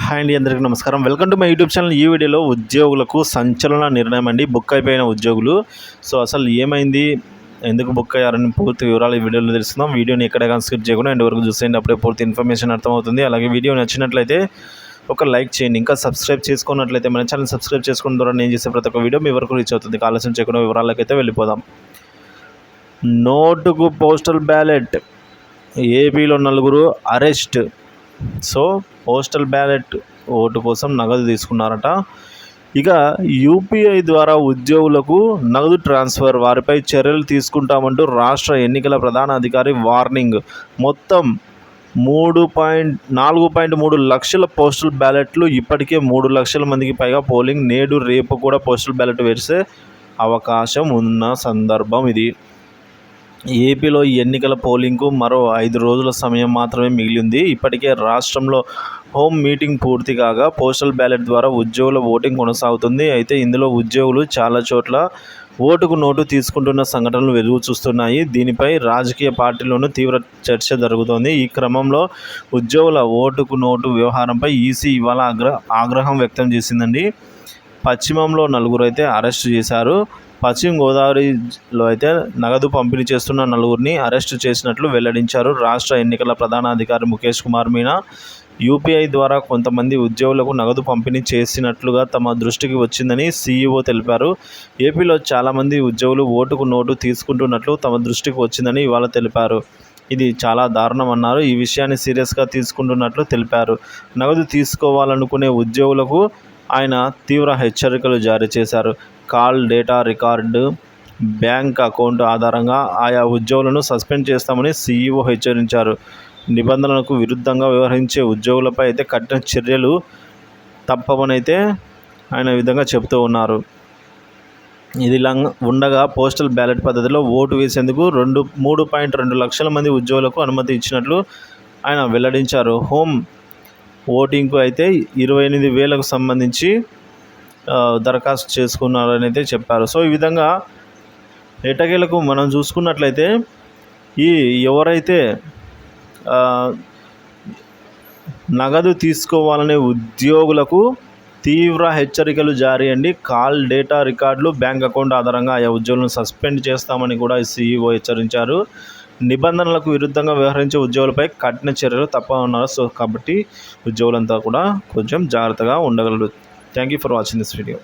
Hi అండి, అందరికీ నమస్కారం. Welcome to my YouTube channel. ఈ వీడియోలో ఉద్యోగులకు సంచలన నిర్ణయం అండి. బుక్ అయిపోయిన ఉద్యోగులు. సో అసలు ఏమైంది, ఎందుకు బుక్ అయ్యారని పూర్తి వివరాలు ఈ వీడియోలో తెలుసుకుందాం. వీడియోని ఎక్కడ స్కిప్ చేయకుండా ఎండ్ వరకు చూసేయండి, అప్పుడే పూర్తి ఇన్ఫర్మేషన్ అర్థమవుతుంది. అలాగే వీడియో నచ్చినట్లయితే ఒక లైక్ చేయండి. ఇంకా సబ్స్క్రైబ్ చేసుకున్నట్లయితే మన ఛానల్ సబ్స్క్రైబ్ చేసుకోవడం ద్వారా నేను చేసే ప్రతి ఒక్క వీడియో మీ వరకు రీచ్ అవుతుంది. ఆలస్యం చేయకుండా వివరాలకైతే వెళ్ళిపోదాం. నోటుకు పోస్టల్ బ్యాలెట్, ఏపీలో 4 arrest. So postal ballot vote కోసం నగదు తీసుకున్నారట. ఇక యూపీఐ ద్వారా ఉద్యోగులకు నగదు ట్రాన్స్ఫర్, వారిపై చర్యలు తీసుకుంటామంటూ రాష్ట్ర ఎన్నికల ప్రధాన అధికారి వార్నింగ్. మొత్తం 4.3 లక్షల పోస్టల్ బ్యాలెట్లు, ఇప్పటికే 3 లక్షల మందికి పైగా పోలింగ్. నేడు రేపు కూడా పోస్టల్ బ్యాలెట్ వేసే అవకాశం ఉన్న సందర్భం ఇది. ఏపీలో ఎన్నికల పోలింగ్కు మరో 5 రోజుల సమయం మాత్రమే మిగిలింది. ఇప్పటికే రాష్ట్రంలో హోమ్ మీటింగ్ పూర్తి కాగా పోస్టల్ బ్యాలెట్ ద్వారా ఉద్యోగుల ఓటింగ్ కొనసాగుతుంది. అయితే ఇందులో ఉద్యోగులు చాలా చోట్ల ఓటుకు నోటు తీసుకుంటున్న సంఘటనలు వెలుగు చూస్తున్నాయి. దీనిపై రాజకీయ పార్టీల్లోనూ తీవ్ర చర్చ జరుగుతోంది. ఈ క్రమంలో ఉద్యోగుల ఓటుకు నోటు వ్యవహారంపై ఈసీ ఇవాళ ఆగ్రహం వ్యక్తం చేసిందండి. పశ్చిమంలో 4 అయితే అరెస్టు చేశారు. పశ్చిమ గోదావరిలో అయితే నగదు పంపిణీ చేస్తున్న 4 అరెస్టు చేసినట్లు వెల్లడించారు రాష్ట్ర ఎన్నికల ప్రధానాధికారి ముఖేష్ కుమార్ మీనా. యూపీఐ ద్వారా కొంతమంది ఉద్యోగులకు నగదు పంపిణీ చేసినట్లుగా తమ దృష్టికి వచ్చిందని సీఈఓ తెలిపారు. ఏపీలో చాలామంది ఉద్యోగులు ఓటుకు నోటు తీసుకుంటున్నట్లు తమ దృష్టికి వచ్చిందని ఇవాళ తెలిపారు. ఇది చాలా దారుణమన్నారు. ఈ విషయాన్ని సీరియస్గా తీసుకుంటున్నట్లు తెలిపారు. నగదు తీసుకోవాలనుకునే ఉద్యోగులకు ఆయన తీవ్ర హెచ్చరికలు జారీ చేశారు. Call data record, bank account ఆధారంగా ఆయా ఉద్యోగులను సస్పెండ్ చేస్తామని సీఈఓ హెచ్చరించారు. నిబంధనలకు విరుద్ధంగా వ్యవహరించే ఉద్యోగులపై అయితే కఠిన చర్యలు తప్పవనైతే ఆయన విధంగా చెబుతూ ఉన్నారు. ఇదిలా ఉండగా పోస్టల్ బ్యాలెట్ పద్ధతిలో ఓటు వేసేందుకు 3.2 లక్షల మంది ఉద్యోగులకు అనుమతి ఇచ్చినట్లు ఆయన వెల్లడించారు. హోమ్ ఓటింగ్కు అయితే 28,000కు సంబంధించి దరఖాస్తు చేసుకున్నారని అయితే చెప్పారు. సో ఈ విధంగా ఎట్టకేలకు మనం చూసుకున్నట్లయితే ఎవరైతే నగదు తీసుకోవాలనే ఉద్యోగులకు తీవ్ర హెచ్చరికలు జారీ అండి. కాల్ డేటా రికార్డులు, బ్యాంక్ అకౌంట్ ఆధారంగా ఆయా ఉద్యోగులను సస్పెండ్ చేస్తామని కూడా సీఈఓ హెచ్చరించారు. నిబంధనలకు విరుద్ధంగా వ్యవహరించే ఉద్యోగులపై కఠిన చర్యలు తప్పనున్నారు. సో కాబట్టి ఉద్యోగులంతా కూడా కొంచెం జాగ్రత్తగా ఉండగలరు. Thank you for watching this video.